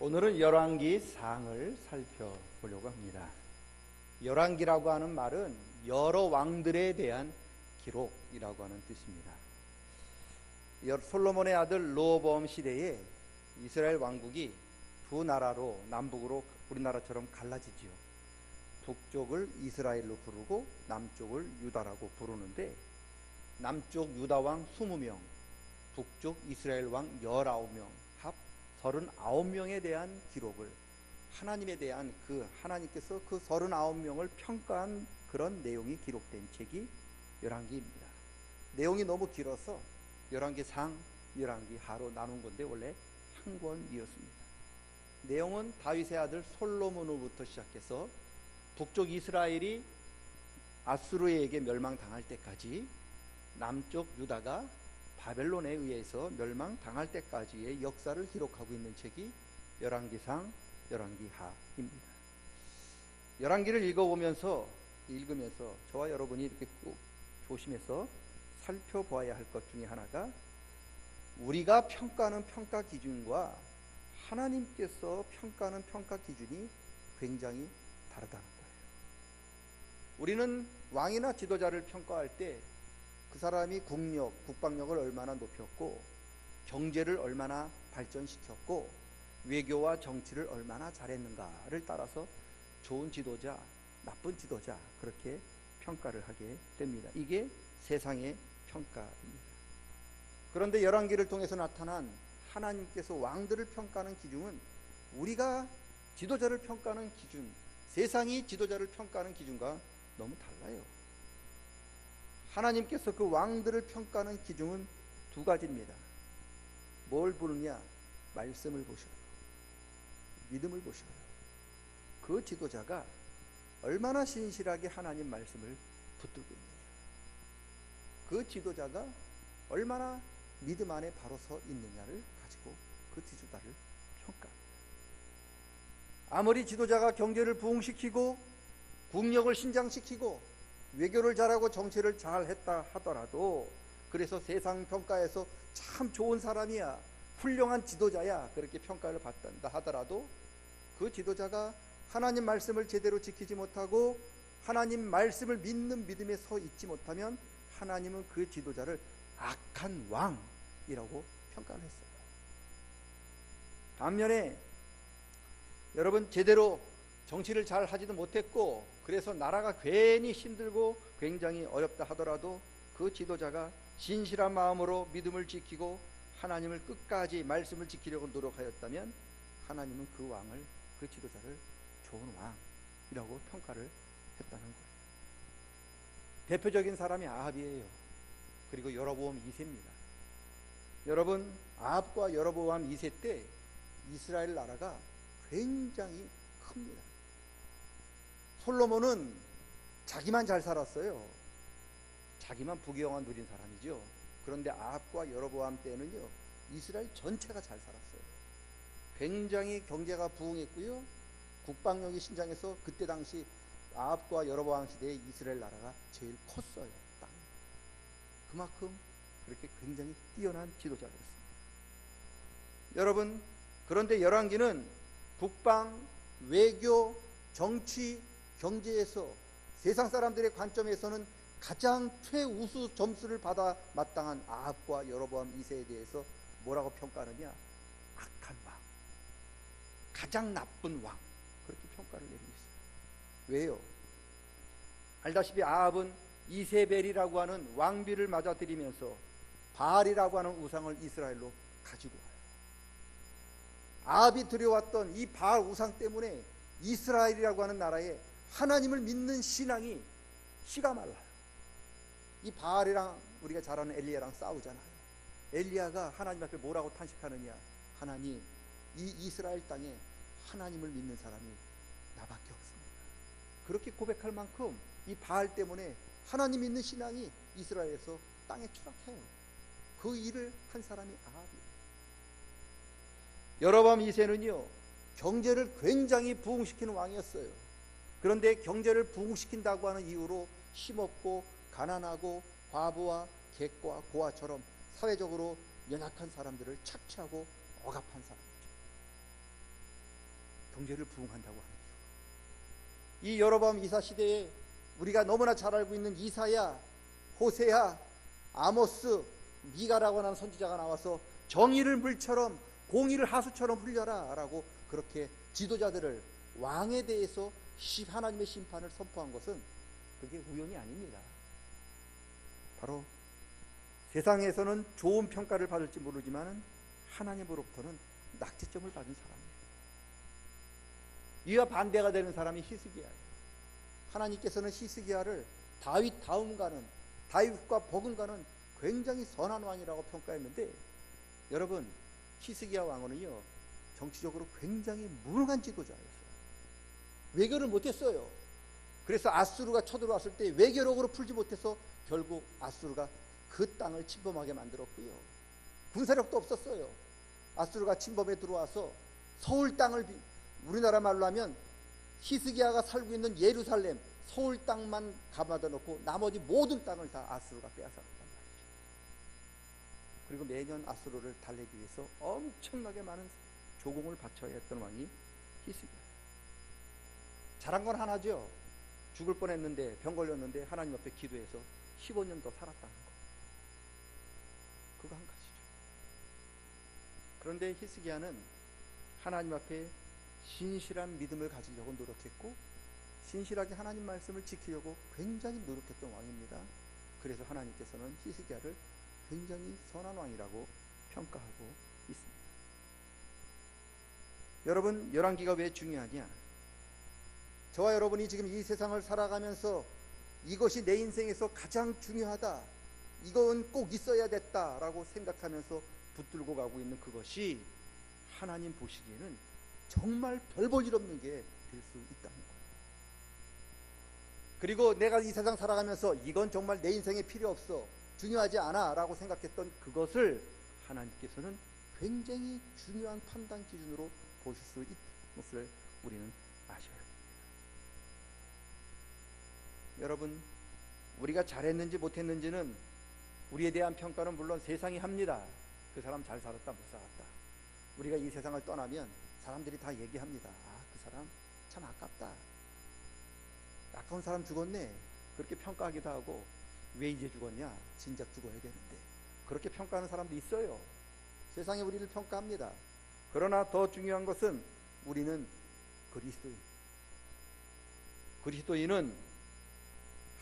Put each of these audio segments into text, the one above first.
오늘은 열왕기상을 살펴보려고 합니다. 열왕기라고 하는 말은 여러 왕들에 대한 기록이라고 하는 뜻입니다. 솔로몬의 아들 르호보암 시대에 이스라엘 왕국이 두 나라로 남북으로 우리나라처럼 갈라지지요. 북쪽을 이스라엘로 부르고 남쪽을 유다라고 부르는데, 남쪽 유다 왕 20명, 북쪽 이스라엘 왕 19명, 합 39명에 대한 기록을, 하나님에 대한 하나님께서 그 39명을 평가한 그런 내용이 기록된 책이 열왕기입니다. 내용이 너무 길어서 열왕기상, 열왕기하로 나눈 건데 원래 한 권이었습니다. 내용은 다윗의 아들 솔로몬으로부터 시작해서 북쪽 이스라엘이 아수르에게 멸망당할 때까지, 남쪽 유다가 바벨론에 의해서 멸망당할 때까지의 역사를 기록하고 있는 책이 열왕기상, 열왕기하입니다. 열왕기를 읽으면서 저와 여러분이 이렇게 꼭 조심해서 살펴보아야 할 것 중에 하나가, 우리가 평가하는 평가 기준과 하나님께서 평가하는 평가 기준이 굉장히 다르다는 거예요. 우리는 왕이나 지도자를 평가할 때 그 사람이 국방력을 얼마나 높였고, 경제를 얼마나 발전시켰고, 외교와 정치를 얼마나 잘했는가를 따라서 좋은 지도자, 나쁜 지도자, 그렇게 평가를 하게 됩니다. 이게 세상의 평가입니다. 그런데 열왕기를 통해서 나타난 하나님께서 왕들을 평가하는 기준은, 우리가 지도자를 평가하는 기준, 세상이 지도자를 평가하는 기준과 너무 달라요. 하나님께서 그 왕들을 평가하는 기준은 두 가지입니다. 뭘 보느냐? 말씀을 보시고요, 믿음을 보시고요, 그 지도자가 얼마나 신실하게 하나님 말씀을 붙들고 있느냐, 그 지도자가 얼마나 믿음 안에 바로 서 있느냐를 가지고 그 지도자를 평가합니다. 아무리 지도자가 경제를 부흥시키고 국력을 신장시키고 외교를 잘하고 정치를 잘했다 하더라도, 그래서 세상 평가에서 참 좋은 사람이야, 훌륭한 지도자야, 그렇게 평가를 받는다 하더라도, 그 지도자가 하나님 말씀을 제대로 지키지 못하고 하나님 말씀을 믿는 믿음에 서 있지 못하면, 하나님은 그 지도자를 악한 왕이라고 평가를 했어요. 반면에 여러분, 제대로 정치를 잘 하지도 못했고, 그래서 나라가 괜히 힘들고 굉장히 어렵다 하더라도, 그 지도자가 진실한 마음으로 믿음을 지키고 하나님을 끝까지 말씀을 지키려고 노력하였다면, 하나님은 그 왕을, 그 지도자를 좋은 왕이라고 평가를 했다는 거예요. 대표적인 사람이 아합이에요. 그리고 여로보암 2세입니다. 여러분, 아합과 여로보암 2세 때 이스라엘 나라가 굉장히 큽니다. 솔로몬은 자기만 잘 살았어요. 자기만 부귀영화 누린 사람이죠. 그런데 아합과 여로보암 때는요, 이스라엘 전체가 잘 살았어요. 굉장히 경제가 부흥했고요, 국방력이 신장해서 그때 당시 아합과 여로보암 시대에 이스라엘 나라가 제일 컸어요. 땅. 그만큼 그렇게 굉장히 뛰어난 지도자였습니다. 여러분, 그런데 열왕기는 국방, 외교, 정치, 경제에서 세상 사람들의 관점에서는 가장 최우수 점수를 받아 마땅한 아합과 여로보암 2세에 대해서 뭐라고 평가하느냐? 악한 왕, 가장 나쁜 왕, 그렇게 평가를 내리고 있어요. 왜요? 알다시피 아합은 이세벨이라고 하는 왕비를 맞아들이면서 바알이라고 하는 우상을 이스라엘로 가지고 와요. 아합이 들여왔던 이 바알 우상 때문에 이스라엘이라고 하는 나라에 하나님을 믿는 신앙이 씨가 말라요. 이 바알이랑 우리가 잘 아는 엘리야랑 싸우잖아요. 엘리야가 하나님 앞에 뭐라고 탄식하느냐? 하나님, 이 이스라엘 땅에 하나님을 믿는 사람이 나밖에 없습니다. 그렇게 고백할 만큼 이 바알 때문에 하나님 믿는 신앙이 이스라엘에서 땅에 추락해요. 그 일을 한 사람이 아합이에요. 여로보암 2세는요, 경제를 굉장히 부흥시키는 왕이었어요. 그런데 경제를 부흥시킨다고 하는 이유로 힘없고 가난하고 과부와 객과 고아처럼 사회적으로 연약한 사람들을 착취하고 억압한 사람이죠. 경제를 부흥한다고 하는 이 여로보암 이사 시대에 우리가 너무나 잘 알고 있는 이사야, 호세야, 아모스, 미가라고 하는 선지자가 나와서 정의를 물처럼 공의를 하수처럼 흘려라 라고 그렇게 지도자들을, 왕에 대해서 하나님의 심판을 선포한 것은 그게 우연이 아닙니다. 바로 세상에서는 좋은 평가를 받을지 모르지만 하나님으로부터는 낙제점을 받은 사람이에요. 이와 반대가 되는 사람이 히스기야예요. 하나님께서는 히스기야를 다윗과 버금가는 굉장히 선한 왕이라고 평가했는데, 여러분, 히스기야 왕은요 정치적으로 굉장히 무능한 지도자였어요. 외교를 못했어요. 그래서 아수르가 쳐들어왔을 때 외교력으로 풀지 못해서 결국 아수르가 그 땅을 침범하게 만들었고요. 군사력도 없었어요. 아수르가 침범에 들어와서 서울 땅을, 우리나라 말로 하면 히스기야가 살고 있는 예루살렘, 서울 땅만 가마다 놓고 나머지 모든 땅을 다 아수르가 빼앗아갔단 말이죠. 그리고 매년 아수르를 달래기 위해서 엄청나게 많은 조공을 바쳐야 했던 왕이 히스기야. 잘한 건 하나죠. 죽을 뻔했는데, 병 걸렸는데 하나님 앞에 기도해서 15년 더 살았다는 거. 그거 한 가지죠. 그런데 히스기야는 하나님 앞에 신실한 믿음을 가지려고 노력했고, 신실하게 하나님 말씀을 지키려고 굉장히 노력했던 왕입니다. 그래서 하나님께서는 히스기야를 굉장히 선한 왕이라고 평가하고 있습니다. 여러분, 열왕기가 왜 중요하냐? 저와 여러분이 지금 이 세상을 살아가면서 이것이 내 인생에서 가장 중요하다, 이건 꼭 있어야 됐다라고 생각하면서 붙들고 가고 있는 그것이 하나님 보시기에는 정말 별 볼 일 없는 게 될 수 있다는 거예요. 그리고 내가 이 세상 살아가면서 이건 정말 내 인생에 필요 없어, 중요하지 않아 라고 생각했던 그것을 하나님께서는 굉장히 중요한 판단 기준으로 보실 수 있는 것을 우리는 아셔야 됩니다. 여러분, 우리가 잘했는지 못했는지는, 우리에 대한 평가는 물론 세상이 합니다. 그 사람 잘 살았다, 못 살았다. 우리가 이 세상을 떠나면 사람들이 다 얘기합니다. 아, 그 사람 참 아깝다, 아까운 사람 죽었네, 그렇게 평가하기도 하고, 왜 이제 죽었냐, 진작 죽어야 되는데, 그렇게 평가하는 사람도 있어요. 세상에 우리를 평가합니다. 그러나 더 중요한 것은 우리는 그리스도인은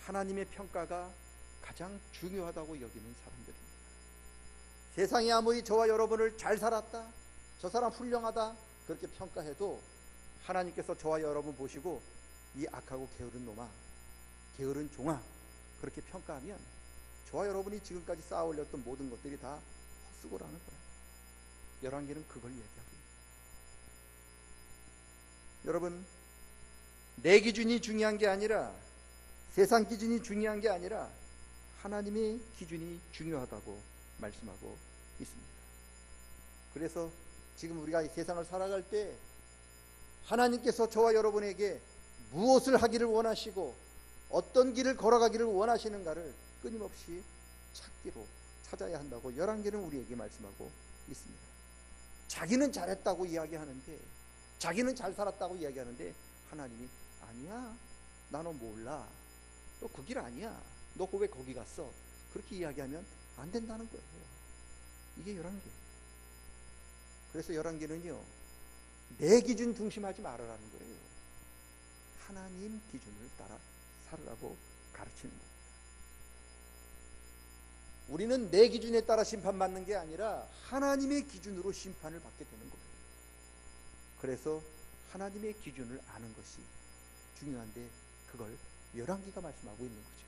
하나님의 평가가 가장 중요하다고 여기는 사람들입니다. 세상이 아무리 저와 여러분을 잘 살았다, 저 사람 훌륭하다 그렇게 평가해도 하나님께서 저와 여러분 보시고 이 악하고 게으른 놈아, 게으른 종아 그렇게 평가하면 저와 여러분이 지금까지 쌓아 올렸던 모든 것들이 다 헛수고라는 거예요. 열왕기는 그걸 얘기하고 있습니다. 여러분, 내 기준이 중요한 게 아니라, 세상 기준이 중요한 게 아니라 하나님의 기준이 중요하다고 말씀하고 있습니다. 그래서 지금 우리가 이 세상을 살아갈 때 하나님께서 저와 여러분에게 무엇을 하기를 원하시고 어떤 길을 걸어가기를 원하시는가를 끊임없이 찾아야 한다고 열왕기는 우리에게 말씀하고 있습니다. 자기는 잘했다고 이야기하는데, 자기는 잘 살았다고 이야기하는데 하나님이 아니야, 나 너 몰라, 너 그 길 아니야, 너 왜 거기 갔어, 그렇게 이야기하면 안 된다는 거예요. 이게 열왕기. 그래서 열왕기는요, 내 기준 중심하지 말아라는 거예요. 하나님 기준을 따라 살으라고 가르치는 겁니다. 우리는 내 기준에 따라 심판받는 게 아니라 하나님의 기준으로 심판을 받게 되는 거예요. 그래서 하나님의 기준을 아는 것이 중요한데, 그걸 열왕기가 말씀하고 있는 거죠.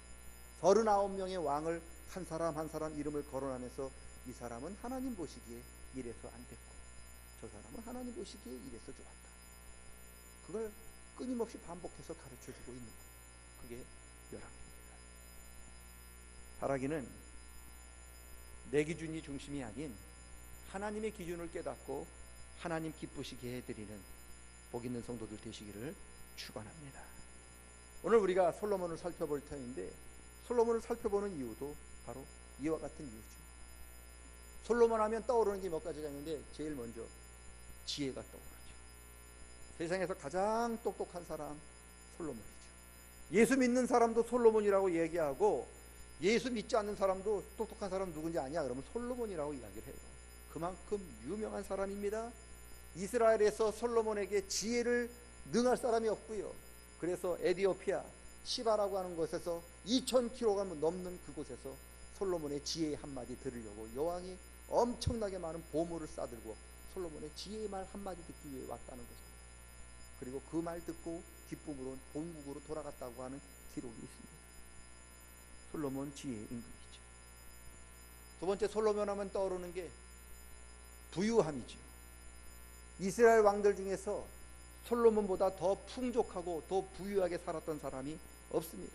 39명의 왕을 한 사람 한 사람 이름을 거론하면서 이 사람은 하나님 보시기에 이래서 안 됐고, 저 사람은 하나님 보시기에 이래서 좋았다. 그걸 끊임없이 반복해서 가르쳐주고 있는 거예요. 그게 열왕기입니다. 바라기는 내 기준이 중심이 아닌 하나님의 기준을 깨닫고 하나님 기쁘시게 해드리는 복 있는 성도들 되시기를 축원합니다. 오늘 우리가 솔로몬을 살펴볼 터인데, 솔로몬을 살펴보는 이유도 바로 이와 같은 이유죠. 솔로몬 하면 떠오르는 게 몇 가지가 있는데, 제일 먼저 지혜가 떠오르죠. 세상에서 가장 똑똑한 사람 솔로몬이죠. 예수 믿는 사람도 솔로몬이라고 얘기하고 예수 믿지 않는 사람도 똑똑한 사람 누군지 아냐 그러면 솔로몬이라고 이야기를 해요. 그만큼 유명한 사람입니다. 이스라엘에서 솔로몬에게 지혜를 능할 사람이 없고요. 그래서 에디오피아 시바라고 하는 곳에서 2000km가 넘는 그곳에서 솔로몬의 지혜의 한마디 들으려고 여왕이 엄청나게 많은 보물을 싸들고 솔로몬의 지혜의 말 한마디 듣기 위해 왔다는 것입니다. 그리고 그 말 듣고 기쁨으로 본국으로 돌아갔다고 하는 기록이 있습니다. 솔로몬 지혜의 임금이죠. 두 번째 솔로몬 하면 떠오르는 게 부유함이죠. 이스라엘 왕들 중에서 솔로몬보다 더 풍족하고 더 부유하게 살았던 사람이 없습니다.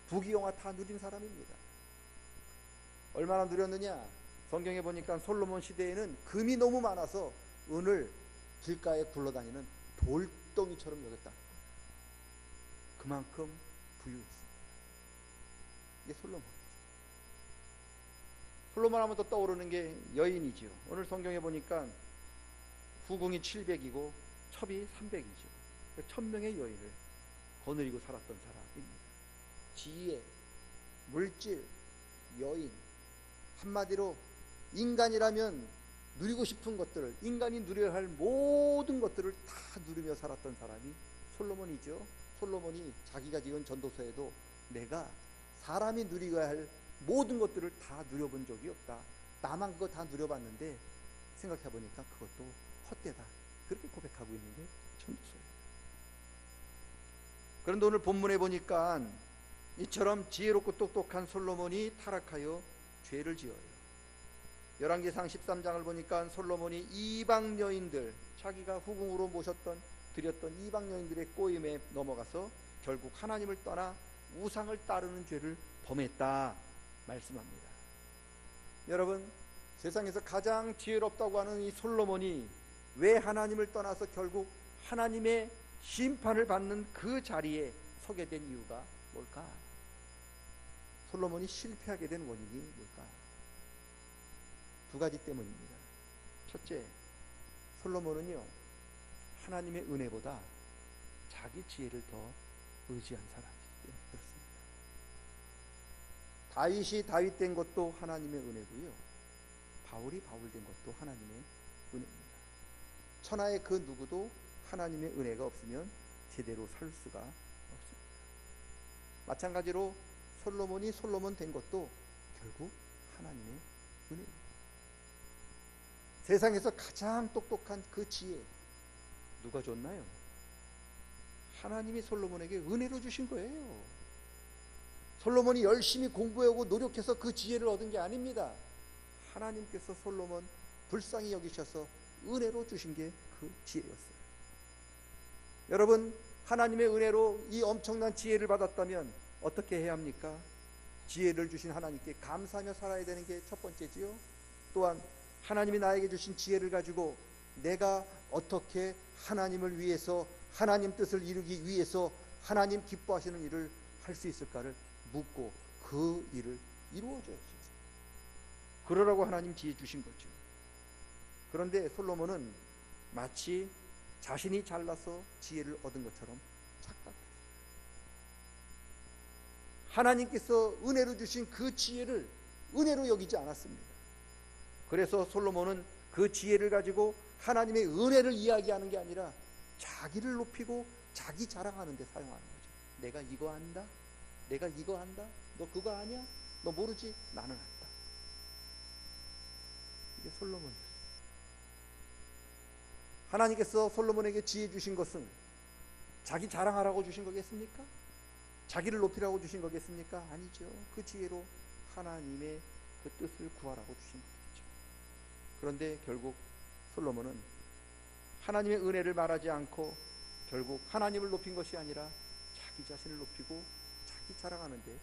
부귀영화 다 누린 사람입니다. 얼마나 누렸느냐? 성경에 보니까 솔로몬 시대에는 금이 너무 많아서 은을 길가에 굴러다니는 돌덩이처럼 여겼다. 그만큼 부유했습니다. 이게 솔로몬이죠. 솔로몬 하면 또 떠오르는 게 여인이죠. 오늘 성경에 보니까 후궁이 700이고 첩이 300이죠. 1000명의 여인을 거느리고 살았던 사람입니다. 지혜, 물질, 여인, 한마디로 인간이라면 누리고 싶은 것들을, 인간이 누려야 할 모든 것들을 다 누리며 살았던 사람이 솔로몬이죠. 솔로몬이 자기가 지은 전도서에도 내가 사람이 누려야 할 모든 것들을 다 누려본 적이 없다. 나만 그거 다 누려봤는데 생각해보니까 그것도 헛되다. 그렇게 고백하고 있는 게 전도서예요. 그런데 오늘 본문에 보니까 이처럼 지혜롭고 똑똑한 솔로몬이 타락하여 죄를 지어요. 열왕기상 13장을 보니까 솔로몬이 이방 여인들, 자기가 후궁으로 모셨던 드렸던 이방 여인들의 꼬임에 넘어가서 결국 하나님을 떠나 우상을 따르는 죄를 범했다 말씀합니다. 여러분, 세상에서 가장 지혜롭다고 하는 이 솔로몬이 왜 하나님을 떠나서 결국 하나님의 심판을 받는 그 자리에 서게 된 이유가 뭘까? 솔로몬이 실패하게 된 원인이 뭘까? 두 가지 때문입니다. 첫째, 솔로몬은요 하나님의 은혜보다 자기 지혜를 더 의지한 사람이기 때문에 그렇습니다. 다윗이 다윗 된 것도 하나님의 은혜고요, 바울이 바울 된 것도 하나님의 은혜입니다. 천하의 그 누구도 하나님의 은혜가 없으면 제대로 살 수가 없습니다. 마찬가지로 솔로몬이 솔로몬 된 것도 결국 하나님의 은혜입니다. 세상에서 가장 똑똑한 그 지혜 누가 줬나요? 하나님이 솔로몬에게 은혜로 주신 거예요. 솔로몬이 열심히 공부하고 노력해서 그 지혜를 얻은 게 아닙니다. 하나님께서 솔로몬 불쌍히 여기셔서 은혜로 주신 게 그 지혜였어요. 여러분, 하나님의 은혜로 이 엄청난 지혜를 받았다면 어떻게 해야 합니까? 지혜를 주신 하나님께 감사하며 살아야 되는 게 첫 번째지요. 또한 하나님이 나에게 주신 지혜를 가지고 내가 어떻게 하나님을 위해서, 하나님 뜻을 이루기 위해서 하나님 기뻐하시는 일을 할 수 있을까를 묻고 그 일을 이루어줘야죠. 그러라고 하나님 지혜 주신 거죠. 그런데 솔로몬은 마치 자신이 잘나서 지혜를 얻은 것처럼 착각했어요. 하나님께서 은혜로 주신 그 지혜를 은혜로 여기지 않았습니다. 그래서 솔로몬은 그 지혜를 가지고 하나님의 은혜를 이야기하는 게 아니라 자기를 높이고 자기 자랑하는 데 사용하는 거죠. 내가 이거 안다, 내가 이거 한다, 너 그거 아냐, 너 모르지, 나는 안다. 이게 솔로몬이었어요. 하나님께서 솔로몬에게 지혜 주신 것은 자기 자랑하라고 주신 거겠습니까? 자기를 높이라고 주신 거겠습니까? 아니죠. 그 지혜로 하나님의 그 뜻을 구하라고 주신 거겠죠. 그런데 결국 솔로몬은 하나님의 은혜를 말하지 않고 결국 하나님을 높인 것이 아니라 자기 자신을 높이고 자기 자랑하는 데 그쳤던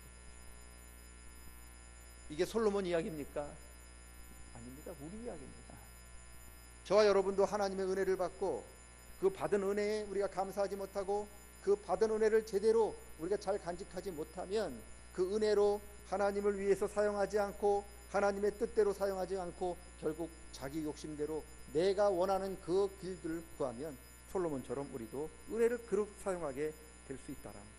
거죠. 이게 솔로몬 이야기입니까? 아닙니다. 우리 이야기입니다. 저와 여러분도 하나님의 은혜를 받고 그 받은 은혜에 우리가 감사하지 못하고 그 받은 은혜를 제대로 우리가 잘 간직하지 못하면 그 은혜로 하나님을 위해서 사용하지 않고 하나님의 뜻대로 사용하지 않고 결국 자기 욕심대로 내가 원하는 그 길들을 구하면 솔로몬처럼 우리도 은혜를 그렇게 사용하게 될 수 있다라는 거예요.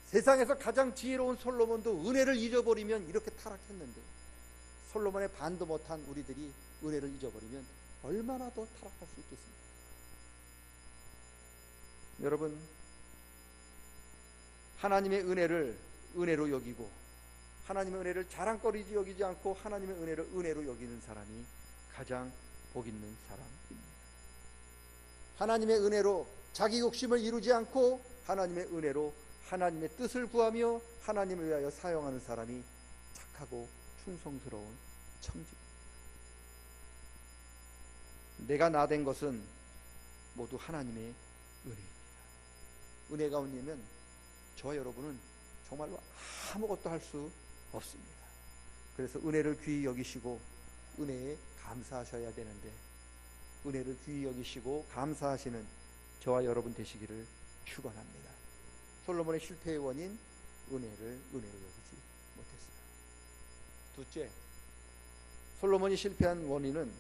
세상에서 가장 지혜로운 솔로몬도 은혜를 잊어버리면 이렇게 타락했는데, 솔로몬의 반도 못한 우리들이 은혜를 잊어버리면 얼마나 더 타락할 수 있겠습니까? 여러분, 하나님의 은혜를 은혜로 여기고 하나님의 은혜를 자랑거리지 여기지 않고 하나님의 은혜를 은혜로 여기는 사람이 가장 복 있는 사람입니다. 하나님의 은혜로 자기 욕심을 이루지 않고 하나님의 은혜로 하나님의 뜻을 구하며 하나님을 위하여 사용하는 사람이 착하고 충성스러운 청지입니다. 내가 나된 것은 모두 하나님의 은혜입니다. 은혜가 없으면 저와 여러분은 정말로 아무것도 할 수 없습니다. 그래서 은혜를 귀히 여기시고 은혜에 감사하셔야 되는데, 은혜를 귀히 여기시고 감사하시는 저와 여러분 되시기를 축원합니다. 솔로몬의 실패의 원인, 은혜로 여기지 못했어요. 둘째, 솔로몬이 실패한 원인은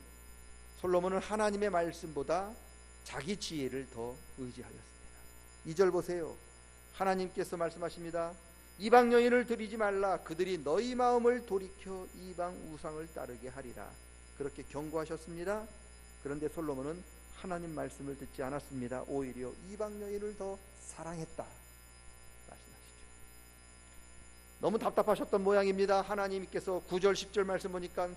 솔로몬은 하나님의 말씀보다 자기 지혜를 더 의지하였습니다. 2절 보세요. 하나님께서 말씀하십니다. 이방 여인을 드리지 말라. 그들이 너희 마음을 돌이켜 이방 우상을 따르게 하리라. 그렇게 경고하셨습니다. 그런데 솔로몬은 하나님 말씀을 듣지 않았습니다. 오히려 이방 여인을 더 사랑했다 말씀하시죠. 너무 답답하셨던 모양입니다. 하나님께서 9절 10절 말씀 보니까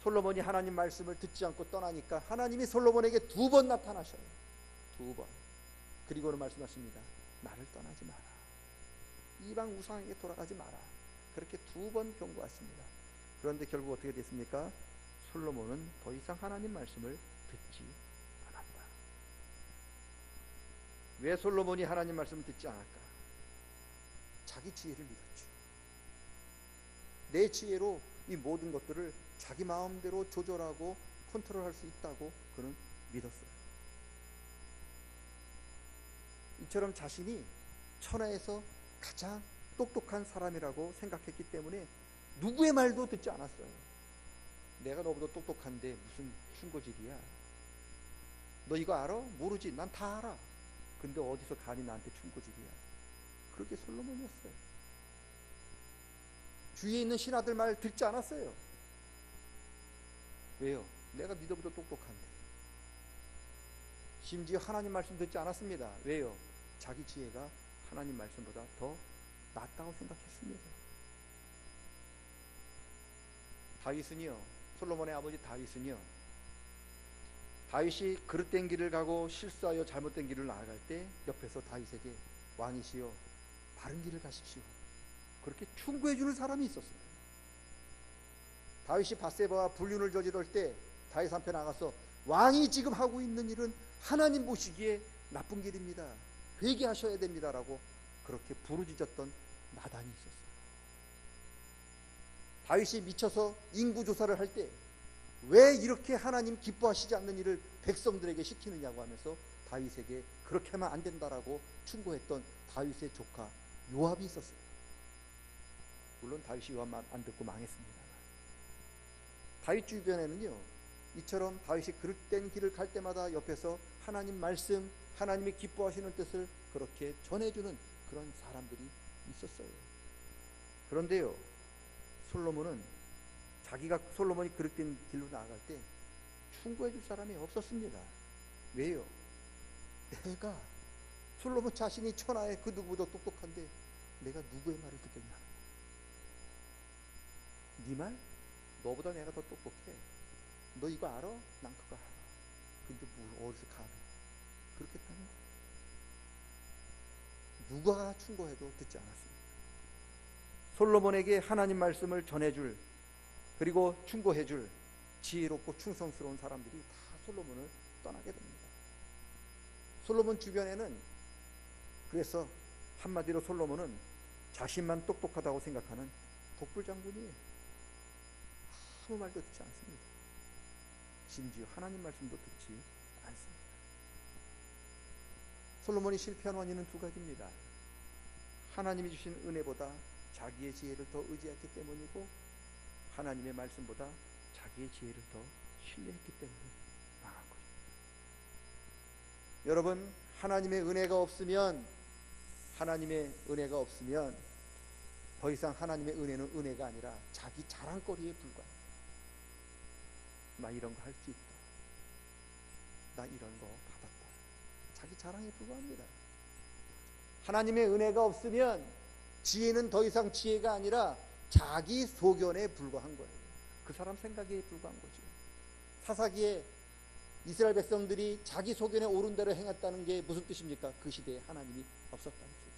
솔로몬이 하나님 말씀을 듣지 않고 떠나니까 하나님이 솔로몬에게 2번 나타나셔요. 2번. 그리고는 말씀하십니다. 나를 떠나지 마라. 이방 우상에게 돌아가지 마라. 그렇게 2번 경고하십니다. 그런데 결국 어떻게 됐습니까? 솔로몬은 더 이상 하나님 말씀을 듣지 않았다. 왜 솔로몬이 하나님 말씀을 듣지 않을까? 자기 지혜를 믿었죠. 내 지혜로 이 모든 것들을 자기 마음대로 조절하고 컨트롤할 수 있다고 그는 믿었어요. 이처럼 자신이 천하에서 가장 똑똑한 사람이라고 생각했기 때문에 누구의 말도 듣지 않았어요. 내가 너보다 똑똑한데 무슨 충고질이야. 너 이거 알아? 모르지. 난 다 알아. 근데 어디서 감히 나한테 충고질이야. 그렇게 솔로몬이었어요. 주위에 있는 신하들 말 듣지 않았어요. 왜요? 내가 너보다 똑똑한데. 심지어 하나님 말씀 듣지 않았습니다. 왜요? 자기 지혜가 하나님 말씀보다 더 낫다고 생각했습니다. 솔로몬의 아버지 다윗은요, 다윗이 그릇된 길을 가고 실수하여 잘못된 길을 나아갈 때 옆에서 다윗에게 왕이시여 바른 길을 가십시오, 그렇게 충고해 주는 사람이 있었어요. 다윗이 밧세바와 불륜을 저지를 때 다윗 한편 나가서 왕이 지금 하고 있는 일은 하나님 보시기에 나쁜 길입니다, 회개하셔야 됩니다라고 그렇게 부르짖었던 나단이 있었어요. 다윗이 미쳐서 인구조사를 할 때 왜 이렇게 하나님 기뻐하시지 않는 일을 백성들에게 시키느냐고 하면서 다윗에게 그렇게 하면 안 된다라고 충고했던 다윗의 조카 요압이 있었어요. 물론 다윗이 요압 말 안 듣고 망했습니다. 다윗 주변에는요, 이처럼 다윗이 그릇된 길을 갈 때마다 옆에서 하나님 말씀, 하나님이 기뻐하시는 뜻을 그렇게 전해주는 그런 사람들이 있었어요. 그런데요, 솔로몬이 그릇된 길로 나아갈 때 충고해 줄 사람이 없었습니다. 왜요? 솔로몬 자신이 천하에 그 누구보다 똑똑한데 내가 누구의 말을 듣겠냐? 네 말? 너보다 내가 더 똑똑해. 너 이거 알아? 난 그거 알아. 근데 어디서 감히 그렇게 했다는 거야? 누가 충고해도 듣지 않았습니다. 솔로몬에게 하나님 말씀을 전해줄, 그리고 충고해줄 지혜롭고 충성스러운 사람들이 다 솔로몬을 떠나게 됩니다. 솔로몬 주변에는, 그래서 한마디로 솔로몬은 자신만 똑똑하다고 생각하는 독불장군이에요. 아무 말도 듣지 않습니다. 심지어 하나님 말씀도 듣지 않습니다. 솔로몬이 실패한 원인은 2가지입니다. 하나님이 주신 은혜보다 자기의 지혜를 더 의지했기 때문이고, 하나님의 말씀보다 자기의 지혜를 더 신뢰했기 때문에 망한 거죠. 여러분, 하나님의 은혜가 없으면 더 이상 하나님의 은혜는 은혜가 아니라 자기 자랑거리에 불과해요. 나 이런 거 할 수 있다, 나 이런 거 받았다, 자기 자랑에 불과합니다. 하나님의 은혜가 없으면 지혜는 더 이상 지혜가 아니라 자기 소견에 불과한 거예요. 그 사람 생각에 불과한 거죠. 사사기에 이스라엘 백성들이 자기 소견에 옳은 대로 행했다는 게 무슨 뜻입니까? 그 시대에 하나님이 없었다는 소리죠.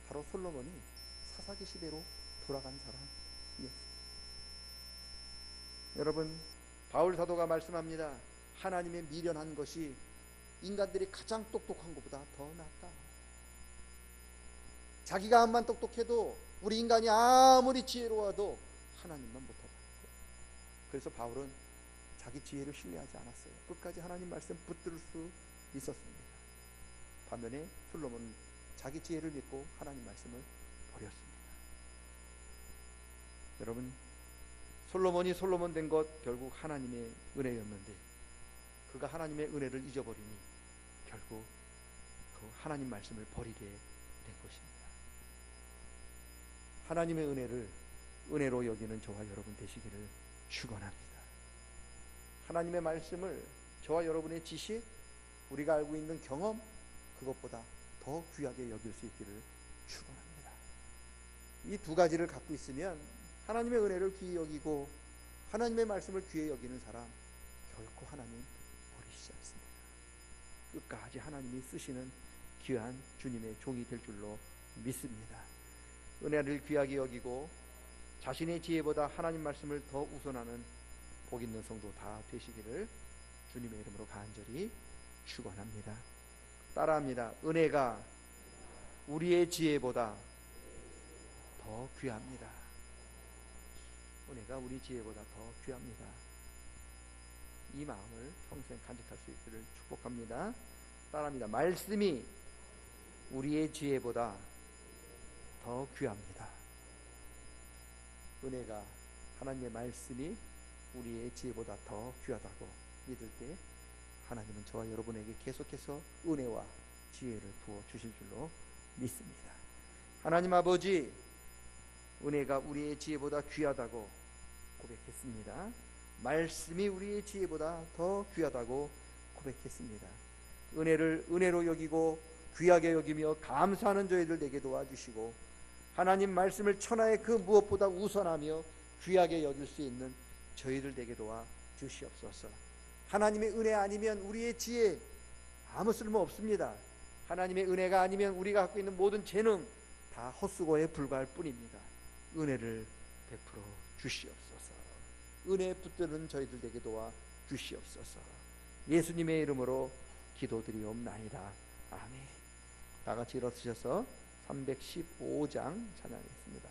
바로 솔로몬이 사사기 시대로 돌아간 사람이었어요. 여러분, 바울 사도가 말씀합니다. 하나님의 미련한 것이 인간들이 가장 똑똑한 것보다 더 낫다. 자기가 암만 똑똑해도 우리 인간이 아무리 지혜로워도 하나님만 못하다. 그래서 바울은 자기 지혜를 신뢰하지 않았어요. 끝까지 하나님 말씀 붙들 수 있었습니다. 반면에 솔로몬은 자기 지혜를 믿고 하나님 말씀을 버렸습니다. 여러분, 솔로몬이 솔로몬 된 것 결국 하나님의 은혜였는데 그가 하나님의 은혜를 잊어버리니 결국 그 하나님 말씀을 버리게 된 것입니다. 하나님의 은혜를 은혜로 여기는 저와 여러분 되시기를 축원합니다. 하나님의 말씀을 저와 여러분의 지식, 우리가 알고 있는 경험, 그것보다 더 귀하게 여길 수 있기를 축원합니다. 이 두 가지를 갖고 있으면 하나님의 은혜를 귀히 여기고 하나님의 말씀을 귀히 여기는 사람 결코 하나님 버리시지 않습니다. 끝까지 하나님이 쓰시는 귀한 주님의 종이 될 줄로 믿습니다. 은혜를 귀하게 여기고 자신의 지혜보다 하나님 말씀을 더 우선하는 복 있는 성도 다 되시기를 주님의 이름으로 간절히 축원합니다. 따라합니다. 은혜가 우리의 지혜보다 더 귀합니다. 은혜가 우리 지혜보다 더 귀합니다. 이 마음을 평생 간직할 수 있기를 축복합니다. 따라합니다. 말씀이 우리의 지혜보다 더 귀합니다. 은혜가, 하나님의 말씀이 우리의 지혜보다 더 귀하다고 믿을 때 하나님은 저와 여러분에게 계속해서 은혜와 지혜를 부어 주실 줄로 믿습니다. 하나님 아버지, 은혜가 우리의 지혜보다 귀하다고 고백했습니다. 말씀이 우리의 지혜보다 더 귀하다고 고백했습니다. 은혜를 은혜로 여기고 귀하게 여기며 감사하는 저희들 되게 도와주시고 하나님 말씀을 천하의 그 무엇보다 우선하며 귀하게 여길 수 있는 저희들 되게 도와주시옵소서. 하나님의 은혜 아니면 우리의 지혜 아무 쓸모 없습니다. 하나님의 은혜가 아니면 우리가 갖고 있는 모든 재능 다 헛수고에 불과할 뿐입니다. 은혜를 베풀어 주시옵소서. 은혜 붙드는 저희들 되게 도와주시옵소서. 예수님의 이름으로 기도드리옵나이다. 아멘. 다 같이 일어서셔서 315장 찬양하겠습니다.